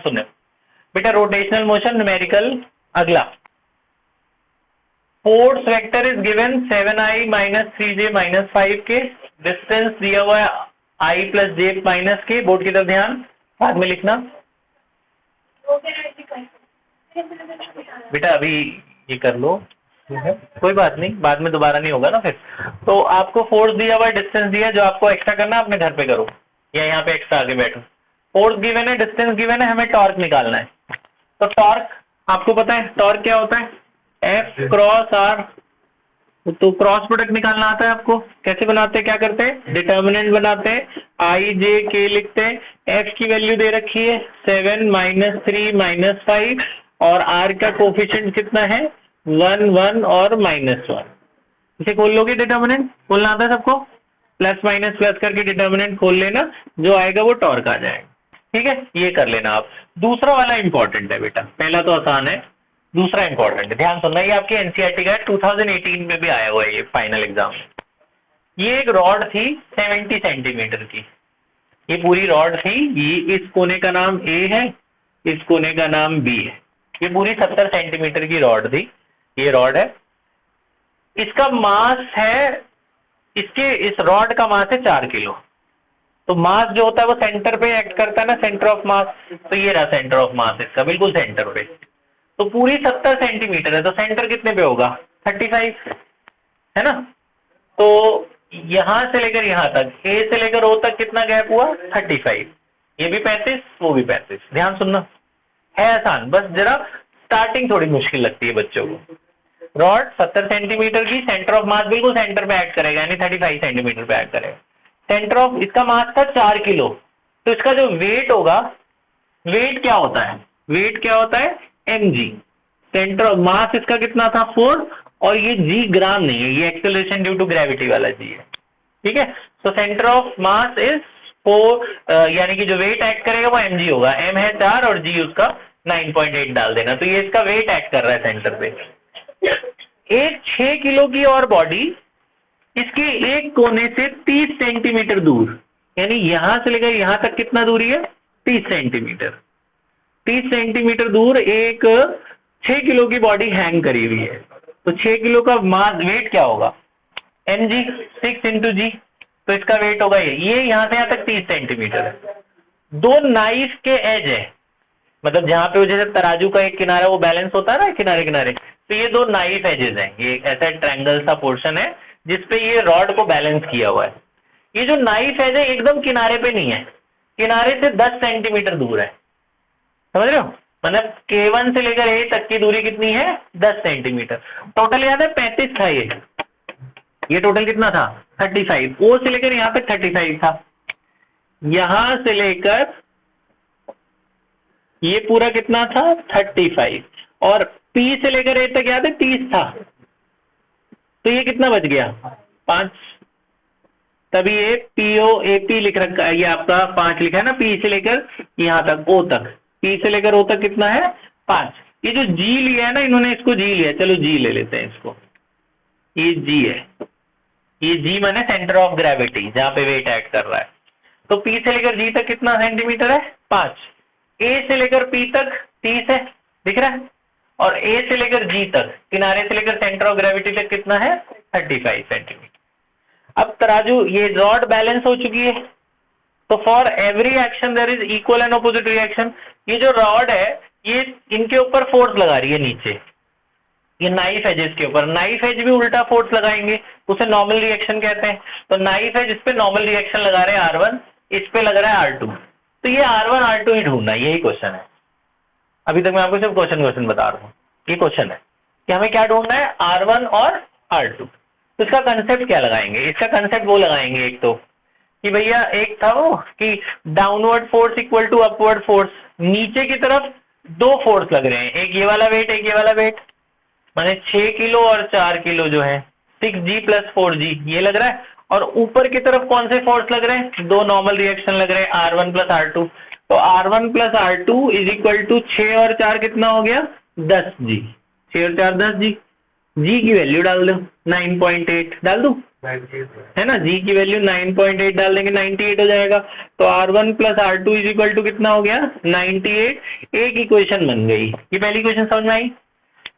सुने बेटा, rotational motion numerical. अगला, force vector is given 7i minus 3j minus 5k, distance दिया हुआ है i plus j minus k। Board की तरफ ध्यान, बाद में लिखना बेटा, अभी ये कर लो, कोई बात नहीं, बाद में दोबारा नहीं होगा ना फिर। तो आपको फोर्स दिया हुआ है, डिस्टेंस दिया है, जो आपको एक्स्ट्रा करना है अपने घर पे करो या यहाँ पे एक्स्ट्रा आगे बैठो। फोर्स गिवन है, डिस्टेंस गिवन है, हमें टॉर्क निकालना है। तो टॉर्क आपको पता है, टॉर्क क्या होता है, एफ क्रॉस आर। तो क्रॉस प्रोडक्ट निकालना आता है आपको, कैसे बनाते हैं, क्या करते हैं, डिटर्मिनेंट बनाते हैं, आई जे के लिखते हैं। एफ की वैल्यू दे रखी है 7 माइनस 3 माइनस 5, और आर का कोफिशिएंट कितना है 1 1 और -1। इसे खोल लोगे, डिटर्मिनेंट खोलना आता है सबको, प्लस माइनस प्लस करके डिटर्मिनेंट खोल लेना, जो आएगा वो टॉर्क आ जाएगा। ठीक है, ये कर लेना आप। दूसरा वाला इंपॉर्टेंट है बेटा, पहला तो आसान है, दूसरा इंपॉर्टेंट है, ध्यान सुनना। ये आपके एनसीईआरटी का है, 2018 में भी आया हुआ है ये फाइनल एग्जाम में। ये एक रॉड थी 70 सेंटीमीटर की, ये पूरी रॉड थी। ये इस कोने का नाम ए है, इस कोने का नाम बी है। ये पूरी 70 सेंटीमीटर की रॉड थी, ये रॉड है। इसका मास है, इस रॉड का मास है 4 किलो। तो मास जो होता है वो सेंटर पे एक्ट करता है ना, सेंटर ऑफ मास। तो ये रहा सेंटर ऑफ मास इसका, बिल्कुल सेंटर पे। तो पूरी 70 सेंटीमीटर है, तो सेंटर कितने पे होगा 35, है ना। तो यहां से लेकर यहां तक, ए से लेकर ओ तक कितना गैप हुआ 35, ये भी 35 वो भी 35। ध्यान सुनना, है आसान, बस जरा स्टार्टिंग थोड़ी मुश्किल लगती है बच्चों को। रॉड 70 सेंटीमीटर की, सेंटर ऑफ मास बिल्कुल सेंटर पे एक्ट करेगा, यानी 35 सेंटीमीटर पे एक्ट करेगा। सेंटर ऑफ, इसका मास था 4 किलो, तो इसका जो वेट होगा, वेट क्या होता है, वेट क्या होता है mg। सेंटर ऑफ मास इसका कितना था 4, और ये g ग्राम नहीं है, ये एक्सेलरेशन ड्यू टू ग्रेविटी वाला g है। ठीक है, तो सेंटर ऑफ मास इज 4, यानी कि जो वेट एक्ट करेगा वो mg होगा। m है 4 और g उसका 9.8 डाल देना, तो ये इसका वेट एक्ट कर रहा है सेंटर पे। एक 6 किलो की और बॉडी इसके एक कोने से 30 सेंटीमीटर दूर, यानी यहां से लेकर यहां तक कितना दूरी है 30 सेंटीमीटर। 30 सेंटीमीटर दूर एक 6 किलो की बॉडी हैंग करी हुई है। तो 6 किलो का मास वेट क्या होगा mg 6 इंटू जी, तो इसका वेट होगा ये यहां से यहां तक 30 सेंटीमीटर है। 2 नाइफ के एज है, मतलब जहां पे जैसे तराजू का एक किनारा वो बैलेंस होता है ना किनारे किनारे, तो ये 2 नाइफ एजेस हैं। ये ऐसा ट्रायंगल सा पोर्शन है जिसपे ये रॉड को बैलेंस किया हुआ है। ये जो नाइफ एज है एकदम किनारे पे नहीं है, किनारे से 10 सेंटीमीटर दूर है, समझ रहे हो। मतलब K1 से लेकर A तक की दूरी कितनी है 10 सेंटीमीटर। टोटल याद है 35 था ये टोटल कितना था 35। O से लेकर यहां तक 35 था, यहां से लेकर ये पूरा कितना था 35, और P से लेकर A तक याद है 30 था, तो ये कितना बच गया 5। तभी ये PO AP लिख रखा है, ये आपका 5 लिखा है ना, P से लेकर यहां तक O तक, P से लेकर O तक कितना है 5। ये जो G लिया है ना इन्होंने, इसको G लिया, चलो G ले लेते हैं इसको, ये G है, ये G माने सेंटर ऑफ ग्रेविटी जहां पे वेट एक्ट कर रहा है। तो P से लेकर G तक कितना सेंटीमीटर है 5। A से लेकर P तक 30 है, दिख रहा है, और A से लेकर G तक, किनारे से लेकर सेंटर ऑफ ग्रेविटी तक कितना है 35 सेंटीमीटर। अब तराजू, ये रॉड बैलेंस हो चुकी है, तो for every action there is equal and opposite reaction. ये जो रॉड है ये इनके ऊपर फोर्स लगा रही है नीचे, ये नाइफ एजेस के ऊपर, नाइफ एज भी उल्टा फोर्स लगाएंगे, उसे नॉर्मल रिएक्शन कहते हैं। तो नाइफ एज इस पे नॉर्मल रिएक्शन लगा रहे हैं R1, इस पे लग रहा है R2, तो ये R1 R2 ही ढूंढना, यही क्वेश्चन है। अभी तक मैं आपको सिर्फ क्वेश्चन बता रहा हूँ, ये क्वेश्चन है कि हमें क्या ढूंढना है R1 और R2। तो इसका कंसेप्ट क्या लगाएंगे, इसका कंसेप्ट वो लगाएंगे एक तो कि भैया एक था वो कि downward force equal to upward force, नीचे की तरफ 2 फोर्स लग रहे हैं, एक ये वाला वेट एक ये वाला वेट, माने 6 किलो और 4 किलो जो है 6G प्लस 4G ये लग रहा है, और ऊपर की तरफ कौन से फोर्स लग रहे हैं 2 नॉर्मल रिएक्शन लग रहे हैं R1 प्लस R2। तो R1 plus R2 is equal to 6 और 4 कितना हो गया 10G, 6 और 4 10G। G की वैल्यू डाल दो 9.8 डाल दू, है ना, जी की वैल्यू 9.8 डाल देंगे 98 हो जाएगा। तो R1 plus R2 is equal to कितना हो गया 98। एक इक्वेशन बन गई। ये पहली इक्वेशन समझ में आई।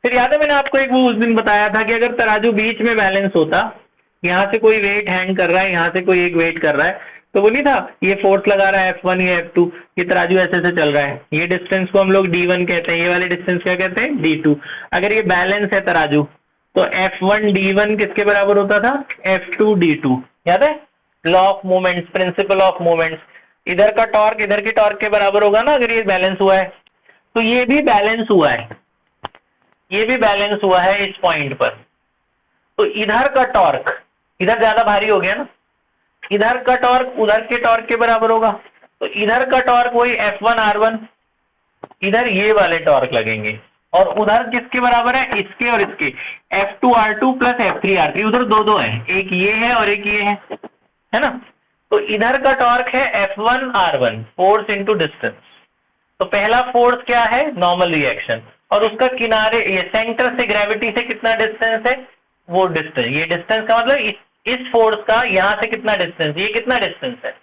फिर याद है मैंने आपको एक वो उस दिन बताया था कि अगर तराजू बीच में बैलेंस होता, यहाँ से कोई वेट हैंग कर रहा है, यहाँ से कोई एक वेट कर रहा है, तो वो नहीं था ये फोर्स लगा रहा है F1 या F2, ये तराजू ऐसे से चल रहा है, ये डिस्टेंस को हम लोग D1 कहते हैं, ये वाले डिस्टेंस क्या कहते हैं D2। अगर ये बैलेंस है तराजू तो F1 D1 किसके बराबर होता था F2 D2। याद है law of movements, principle of movements, इधर का टॉर्क इधर की टॉर्क के बराबर होगा ना अगर ये बैलेंस हुआ है। तो ये भी बैलेंस हुआ है, ये भी बैलेंस हुआ है इस पॉइंट पर। तो इधर का टॉर्क इधर ज्यादा भारी हो गया ना, इधर का टॉर्क उधर के टॉर्क के बराबर होगा। तो इधर का टॉर्क वही F1 R1, इधर ये वाले टॉर्क लगेंगे, और उधर किसके बराबर है इसके और इसके F2 R2 plus F3 R3। उधर दो दो है, एक ये है और एक ये है ना। तो इधर का टॉर्क है F1 R1, force into distance. तो पहला फोर्स क्या है नॉर्मल रिएक्शन, और उसका किनारे ये सेंटर से ग्रेविटी से कितना डिस्टेंस है वो डिस्टेंस। ये डिस्टेंस का मतलब इस फोर्स का यहाँ से कितना डिस्टेंस, ये कितना डिस्टेंस है,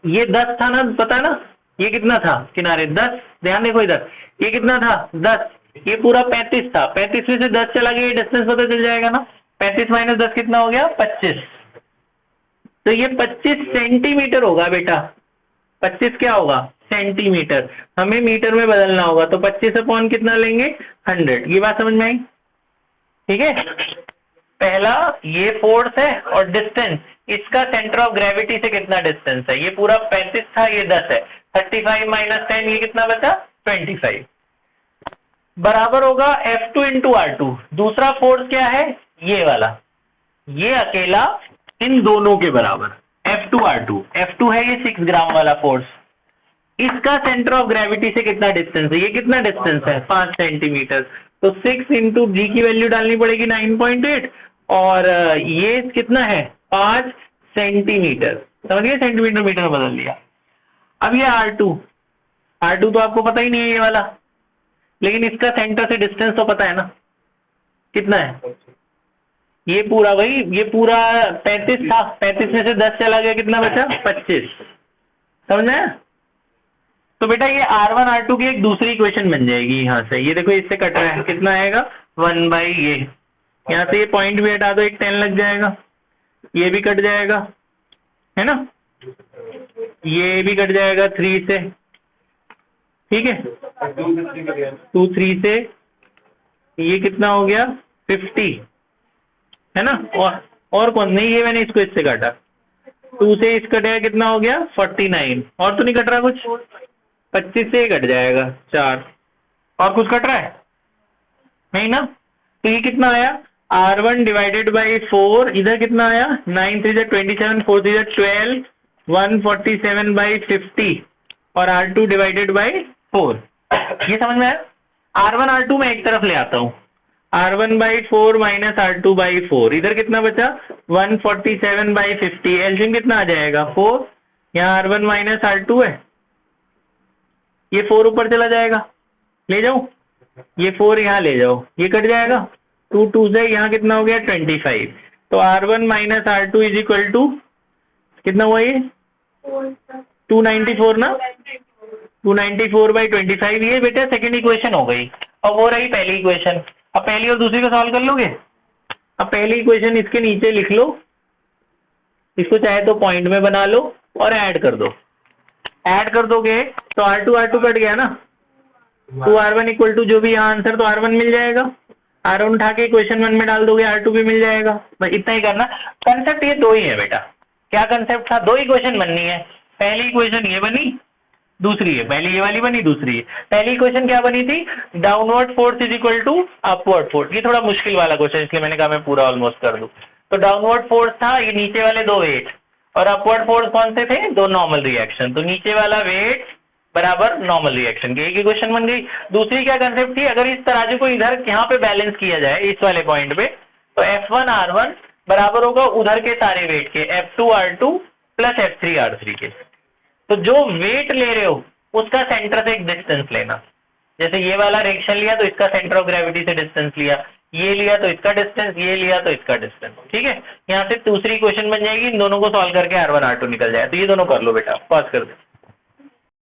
ये 10 था ना, पता है ना ये कितना था किनारे 10, ध्यान देखो इधर ये कितना था 10, ये पूरा 35 था, 35 में से 10 चला गया, ये डिस्टेंस पता चल जाएगा ना। 35 माइनस 10 कितना हो गया 25। तो ये 25 सेंटीमीटर होगा बेटा, 25 क्या होगा सेंटीमीटर, हमें मीटर में बदलना होगा। तो 25 अपॉन कितना लेंगे 100। ये बात समझ में आई, ठीक है। पहला ये फोर्स है और डिस्टेंस, इसका सेंटर ऑफ ग्रेविटी से कितना डिस्टेंस है, ये पूरा 35 था ये 10 है, 35 माइनस 10 ये कितना बचा 25, बराबर होगा F2 इंटू R2। दूसरा फोर्स क्या है ये वाला, ये अकेला इन दोनों के बराबर F2 R2। F2 है ये 6 ग्राम वाला फोर्स, इसका सेंटर ऑफ ग्रेविटी से कितना डिस्टेंस है, ये कितना डिस्टेंस है 5 सेंटीमीटर। तो 6 इंटू जी की वैल्यू डालनी पड़ेगी 9.8, और ये कितना है 5 सेंटीमीटर, समझ गए, सेंटीमीटर मीटर में बदल दिया। अब ये R2 तो आपको पता ही नहीं है ये वाला, लेकिन इसका सेंटर से डिस्टेंस तो पता है ना कितना है, ये पूरा वही, ये पूरा 35 था, 35 में से 10 चला गया, कितना बचा 25, समझ में आया। तो बेटा ये R1 R2 की एक दूसरी इक्वेशन बन जाएगी यहाँ से, ये देखो इससे कट रहा है, कितना आएगा 1 ये, यहाँ से ये पॉइंट भी हटा दो, एक 10 लग जाएगा, ये भी कट जाएगा है ना, ये भी कट जाएगा 3 से, ठीक है 2 3 से, ये कितना हो गया 50 है ना। और कौन नहीं, ये मैंने इसको इससे काटा, 2 से इस कटेगा कितना हो गया 49, और तो नहीं कट रहा कुछ, 25 से ही कट जाएगा 4, और कुछ कट रहा है नहीं ना। तो ये कितना आया R1 डिवाइडेड बाई 4, इधर कितना आया 9 3 27, 4 3 12, 147 बाई 50, और R2 डिवाइडेड बाई 4। ये समझ में आया। R1 R2 मैं एक तरफ ले आता हूँ, R1 by 4 minus R2 by 4, इधर कितना बचा 147 बाई 50, एलसीएम कितना आ जाएगा 4, यहाँ R1 माइनस R2 है, ये 4 ऊपर चला जाएगा, ले जाओ ये 4 यहाँ ले जाओ, ये कट जाएगा 2 2 से, यहाँ कितना हो गया 25। तो R1 minus R2 is equal to कितना हुआ ये 294 ना, 294 बाई 25। ये बेटा सेकेंड इक्वेशन हो गई, और वो रही पहली इक्वेशन। अब पहली और दूसरी को सॉल्व कर लोगे। अब पहली इक्वेशन इसके नीचे लिख लो, इसको चाहे तो पॉइंट में बना लो और ऐड कर दो, ऐड कर दोगे तो R2 कट गया ना, 2R1 इक्वल टू जो भी यहाँ आंसर, तो R1 मिल जाएगा, R1 उठा के इक्वेशन 1 में डाल दोगे, R2 भी मिल जाएगा। बस इतना ही करना। कंसेप्ट ये दो ही है बेटा। क्या कंसेप्ट था, दो इक्वेशन बननी है, पहली इक्वेशन ये बनी, दूसरी है, पहली ये वाली बनी, दूसरी है। पहली इक्वेशन क्या बनी थी, downward force is equal to upward force. ये थोड़ा मुश्किल वाला क्वेश्चन, इसलिए मैंने कहा मैं पूरा ऑलमोस्ट कर दूं। तो डाउनवर्ड फोर्स था ये नीचे वाले दो वेट, और अपवर्ड फोर्स कौन से थे, दो नॉर्मल रिएक्शन। तो नीचे वाला वेट बराबर नॉर्मल रिएक्शन की एक इक्वेशन बन गई। दूसरी क्या कंसेप्ट थी, अगर इस तराजू को इधर यहाँ पे बैलेंस किया जाए इस वाले पॉइंट पे, तो F1 R1 बराबर होगा उधर के सारे वेट के F2 R2 plus F3 R3 के। तो जो वेट ले रहे हो उसका सेंटर से एक डिस्टेंस लेना, जैसे ये वाला रिएक्शन लिया तो इसका सेंटर ऑफ ग्रेविटी से डिस्टेंस लिया, ये लिया तो इसका डिस्टेंस, ये लिया तो इसका डिस्टेंस, ठीक है। यहाँ से दूसरी क्वेश्चन बन जाएगी, इन दोनों को सॉल्व करके R1 R2 निकल जाए। तो ये दोनों कर लो बेटा, पॉज कर दो।